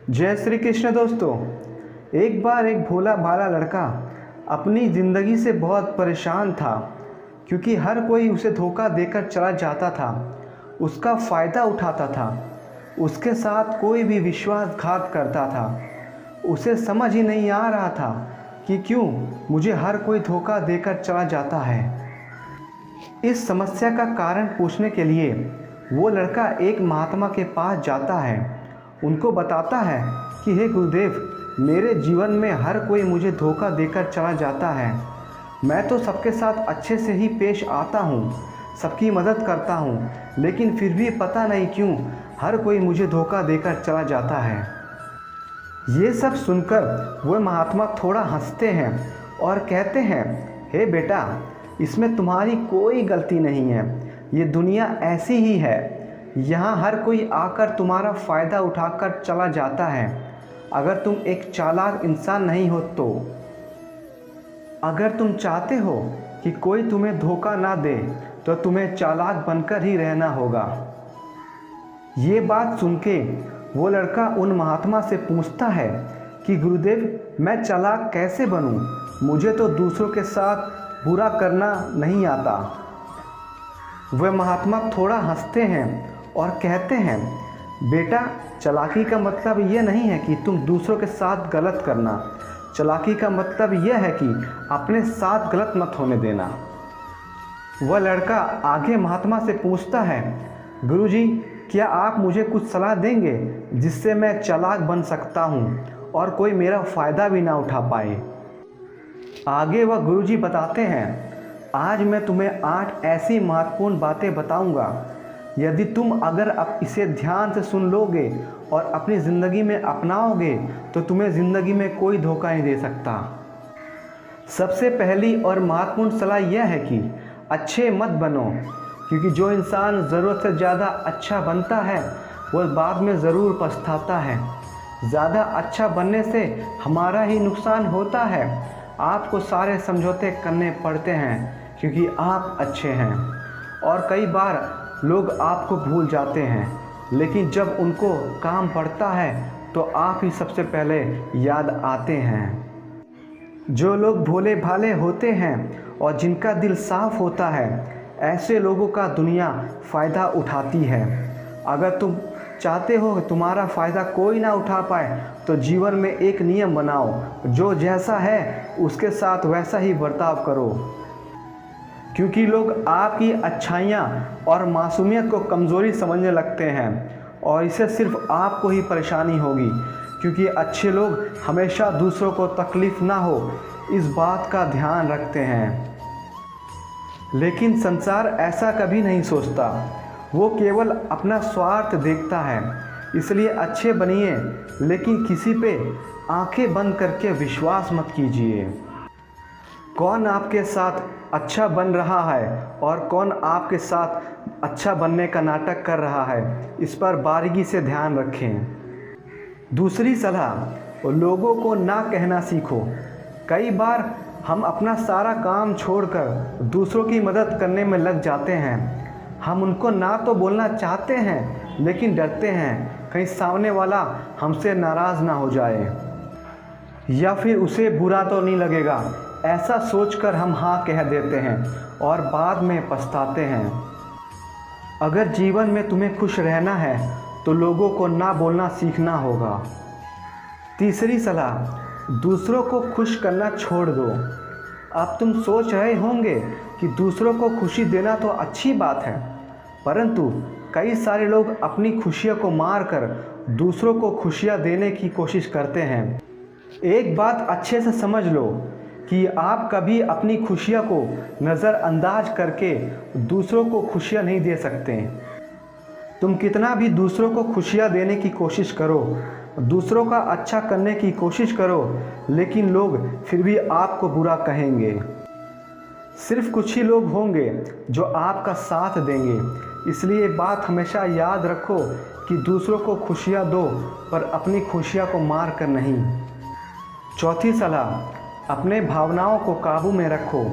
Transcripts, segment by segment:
जय श्री कृष्ण दोस्तों। एक बार एक भोला भाला लड़का अपनी ज़िंदगी से बहुत परेशान था, क्योंकि हर कोई उसे धोखा देकर चला जाता था, उसका फ़ायदा उठाता था, उसके साथ कोई भी विश्वासघात करता था। उसे समझ ही नहीं आ रहा था कि क्यों मुझे हर कोई धोखा देकर चला जाता है। इस समस्या का कारण पूछने के लिए वो लड़का एक महात्मा के पास जाता है। उनको बताता है कि हे गुरुदेव, मेरे जीवन में हर कोई मुझे धोखा देकर चला जाता है। मैं तो सबके साथ अच्छे से ही पेश आता हूँ, सबकी मदद करता हूँ, लेकिन फिर भी पता नहीं क्यों हर कोई मुझे धोखा देकर चला जाता है। ये सब सुनकर वह महात्मा थोड़ा हंसते हैं और कहते हैं, हे बेटा, इसमें तुम्हारी कोई गलती नहीं है। ये दुनिया ऐसी ही है। यहाँ हर कोई आकर तुम्हारा फ़ायदा उठाकर चला जाता है। अगर तुम एक चालाक इंसान नहीं हो तो अगर तुम चाहते हो कि कोई तुम्हें धोखा ना दे तो तुम्हें चालाक बनकर ही रहना होगा। ये बात सुन के वो लड़का उन महात्मा से पूछता है कि गुरुदेव, मैं चालाक कैसे बनूं? मुझे तो दूसरों के साथ बुरा करना नहीं आता। वह महात्मा थोड़ा हंसते हैं और कहते हैं, बेटा, चालाकी का मतलब यह नहीं है कि तुम दूसरों के साथ गलत करना। चालाकी का मतलब यह है कि अपने साथ गलत मत होने देना। वह लड़का आगे महात्मा से पूछता है, गुरुजी, क्या आप मुझे कुछ सलाह देंगे जिससे मैं चालाक बन सकता हूँ और कोई मेरा फ़ायदा भी ना उठा पाए? आगे वह गुरुजी बताते हैं, आज मैं तुम्हें 8 ऐसी महत्वपूर्ण बातें बताऊंगा। यदि तुम अगर अब इसे ध्यान से सुन लोगे और अपनी ज़िंदगी में अपनाओगे तो तुम्हें ज़िंदगी में कोई धोखा नहीं दे सकता। सबसे पहली और महत्वपूर्ण सलाह यह है कि अच्छे मत बनो, क्योंकि जो इंसान ज़रूरत से ज़्यादा अच्छा बनता है वह बाद में ज़रूर पछताता है। ज़्यादा अच्छा बनने से हमारा ही नुकसान होता है। आपको सारे समझौते करने पड़ते हैं क्योंकि आप अच्छे हैं। और कई बार लोग आपको भूल जाते हैं, लेकिन जब उनको काम पड़ता है तो आप ही सबसे पहले याद आते हैं। जो लोग भोले भाले होते हैं और जिनका दिल साफ होता है, ऐसे लोगों का दुनिया फ़ायदा उठाती है। अगर तुम चाहते हो कि तुम्हारा फ़ायदा कोई ना उठा पाए तो जीवन में एक नियम बनाओ, जो जैसा है उसके साथ वैसा ही बर्ताव करो, क्योंकि लोग आपकी अच्छाइयाँ और मासूमियत को कमज़ोरी समझने लगते हैं और इससे सिर्फ आपको ही परेशानी होगी, क्योंकि अच्छे लोग हमेशा दूसरों को तकलीफ़ ना हो इस बात का ध्यान रखते हैं। लेकिन संसार ऐसा कभी नहीं सोचता, वो केवल अपना स्वार्थ देखता है। इसलिए अच्छे बनिए, लेकिन किसी पे आंखें बंद करके विश्वास मत कीजिए। कौन आपके साथ अच्छा बन रहा है और कौन आपके साथ अच्छा बनने का नाटक कर रहा है, इस पर बारीकी से ध्यान रखें। दूसरी सलाह, लोगों को ना कहना सीखो। कई बार हम अपना सारा काम छोड़कर दूसरों की मदद करने में लग जाते हैं। हम उनको ना तो बोलना चाहते हैं, लेकिन डरते हैं कहीं सामने वाला हमसे नाराज़ ना हो जाए या फिर उसे बुरा तो नहीं लगेगा। ऐसा सोचकर हम हाँ कह देते हैं और बाद में पछताते हैं। अगर जीवन में तुम्हें खुश रहना है तो लोगों को ना बोलना सीखना होगा। तीसरी सलाह, दूसरों को खुश करना छोड़ दो। अब तुम सोच रहे होंगे कि दूसरों को खुशी देना तो अच्छी बात है, परंतु कई सारे लोग अपनी खुशियों को मारकर दूसरों को खुशियाँ देने की कोशिश करते हैं। एक बात अच्छे से समझ लो कि आप कभी अपनी खुशियों को नज़रअंदाज करके दूसरों को खुशियाँ नहीं दे सकते। तुम कितना भी दूसरों को खुशियाँ देने की कोशिश करो, दूसरों का अच्छा करने की कोशिश करो, लेकिन लोग फिर भी आपको बुरा कहेंगे। सिर्फ कुछ ही लोग होंगे जो आपका साथ देंगे। इसलिए बात हमेशा याद रखो कि दूसरों को खुशियाँ दो, पर अपनी खुशियाँ को मार कर नहीं। चौथी सलाह, अपने भावनाओं को काबू में रखो।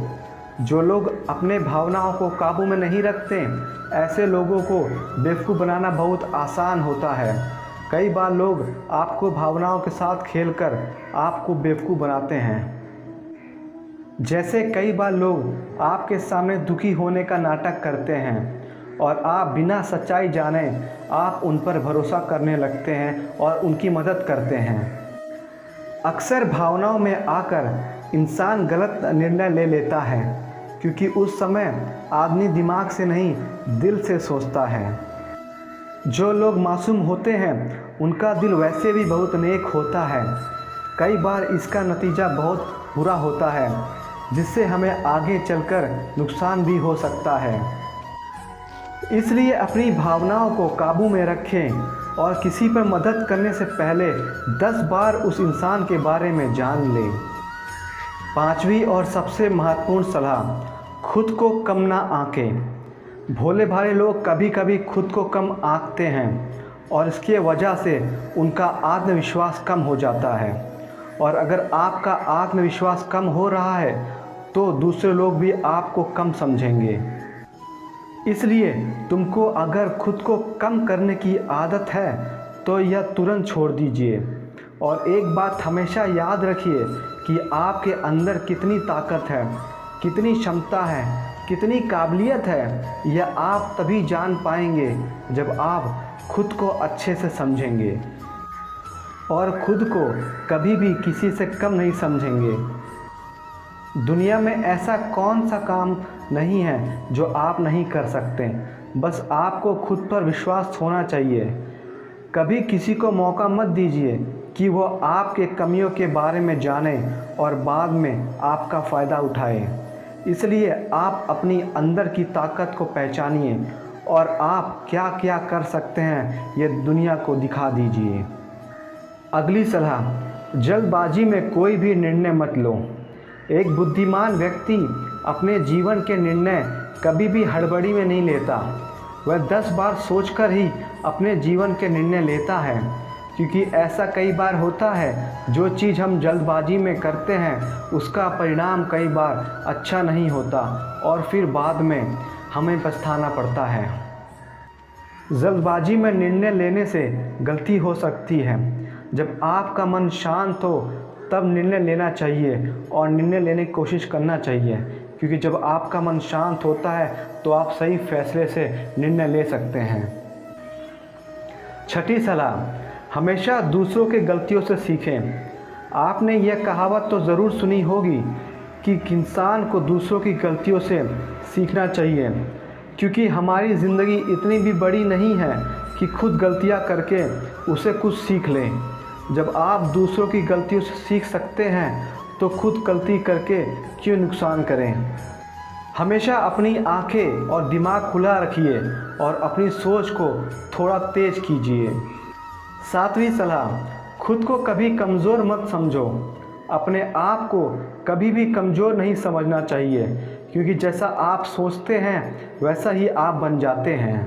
जो लोग अपने भावनाओं को काबू में नहीं रखते, ऐसे लोगों को बेवकूफ़ बनाना बहुत आसान होता है। कई बार लोग आपको भावनाओं के साथ खेलकर आपको बेवकूफ़ बनाते हैं। जैसे कई बार लोग आपके सामने दुखी होने का नाटक करते हैं और आप बिना सच्चाई जाने आप उन पर भरोसा करने लगते हैं और उनकी मदद करते हैं। अक्सर भावनाओं में आकर इंसान गलत निर्णय ले लेता है, क्योंकि उस समय आदमी दिमाग से नहीं दिल से सोचता है। जो लोग मासूम होते हैं उनका दिल वैसे भी बहुत नेक होता है। कई बार इसका नतीजा बहुत बुरा होता है, जिससे हमें आगे चलकर नुकसान भी हो सकता है। इसलिए अपनी भावनाओं को काबू में रखें और किसी पर मदद करने से पहले 10 बार उस इंसान के बारे में जान लें। 5वीं और सबसे महत्वपूर्ण सलाह, खुद को कम ना आंकें। भोले भाले लोग कभी कभी खुद को कम आंकते हैं और इसकी वजह से उनका आत्मविश्वास कम हो जाता है। और अगर आपका आत्मविश्वास कम हो रहा है तो दूसरे लोग भी आपको कम समझेंगे। इसलिए तुमको अगर खुद को कम करने की आदत है तो यह तुरंत छोड़ दीजिए। और एक बात हमेशा याद रखिए कि आपके अंदर कितनी ताकत है, कितनी क्षमता है, कितनी काबिलियत है, यह आप तभी जान पाएंगे जब आप खुद को अच्छे से समझेंगे और खुद को कभी भी किसी से कम नहीं समझेंगे। दुनिया में ऐसा कौन सा काम नहीं है जो आप नहीं कर सकते, बस आपको खुद पर विश्वास होना चाहिए। कभी किसी को मौका मत दीजिए कि वो आपके कमियों के बारे में जाने और बाद में आपका फ़ायदा उठाए। इसलिए आप अपनी अंदर की ताकत को पहचानिए और आप क्या क्या कर सकते हैं ये दुनिया को दिखा दीजिए। अगली सलाह, जल्दबाजी में कोई भी निर्णय मत लो। एक बुद्धिमान व्यक्ति अपने जीवन के निर्णय कभी भी हड़बड़ी में नहीं लेता। वह 10 बार सोचकर ही अपने जीवन के निर्णय लेता है, क्योंकि ऐसा कई बार होता है जो चीज़ हम जल्दबाजी में करते हैं उसका परिणाम कई बार अच्छा नहीं होता और फिर बाद में हमें पछताना पड़ता है। जल्दबाजी में निर्णय लेने से गलती हो सकती है। जब आपका मन शांत हो तब निर्णय लेना चाहिए और निर्णय लेने की कोशिश करना चाहिए, क्योंकि जब आपका मन शांत होता है तो आप सही फैसले से निर्णय ले सकते हैं। 6ठी सलाह, हमेशा दूसरों के गलतियों से सीखें। आपने यह कहावत तो ज़रूर सुनी होगी कि इंसान को दूसरों की गलतियों से सीखना चाहिए, क्योंकि हमारी ज़िंदगी इतनी भी बड़ी नहीं है कि खुद गलतियां करके उसे कुछ सीख लें। जब आप दूसरों की गलतियों से सीख सकते हैं तो खुद गलती करके क्यों नुकसान करें। हमेशा अपनी आंखें और दिमाग खुला रखिए और अपनी सोच को थोड़ा तेज कीजिए। 7वीं सलाह, खुद को कभी कमज़ोर मत समझो। अपने आप को कभी भी कमज़ोर नहीं समझना चाहिए, क्योंकि जैसा आप सोचते हैं वैसा ही आप बन जाते हैं।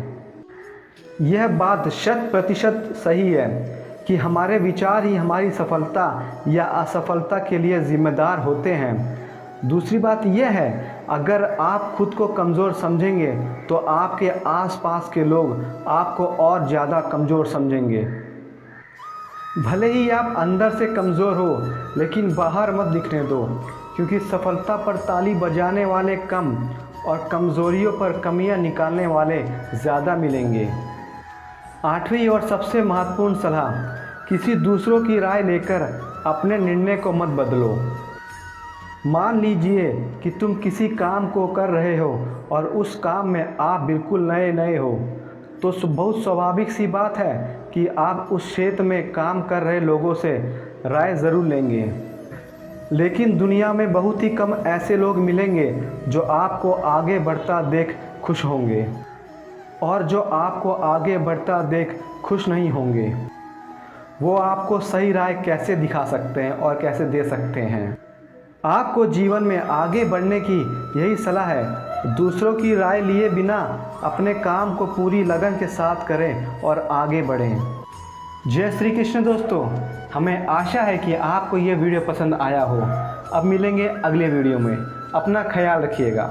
यह बात 100% सही है कि हमारे विचार ही हमारी सफलता या असफलता के लिए ज़िम्मेदार होते हैं। दूसरी बात यह है, अगर आप खुद को कमज़ोर समझेंगे तो आपके आसपास के लोग आपको और ज़्यादा कमज़ोर समझेंगे। भले ही आप अंदर से कमज़ोर हो, लेकिन बाहर मत दिखने दो, क्योंकि सफलता पर ताली बजाने वाले कम और कमज़ोरियों पर कमियां निकालने वाले ज़्यादा मिलेंगे। 8वीं और सबसे महत्वपूर्ण सलाह, किसी दूसरों की राय लेकर अपने निर्णय को मत बदलो। मान लीजिए कि तुम किसी काम को कर रहे हो और उस काम में आप बिल्कुल नए हो, तो बहुत स्वाभाविक सी बात है कि आप उस क्षेत्र में काम कर रहे लोगों से राय ज़रूर लेंगे। लेकिन दुनिया में बहुत ही कम ऐसे लोग मिलेंगे जो आपको आगे बढ़ता देख खुश होंगे और जो आपको आगे बढ़ता देख खुश नहीं होंगे। वो आपको सही राय कैसे दिखा सकते हैं और कैसे दे सकते हैं। आपको जीवन में आगे बढ़ने की यही सलाह है। दूसरों की राय लिए बिना अपने काम को पूरी लगन के साथ करें और आगे बढ़ें। जय श्री कृष्ण दोस्तों, हमें आशा है कि आपको ये वीडियो पसंद आया हो। अब मिलेंगे अगले वीडियो में। अपना ख्याल रखिएगा।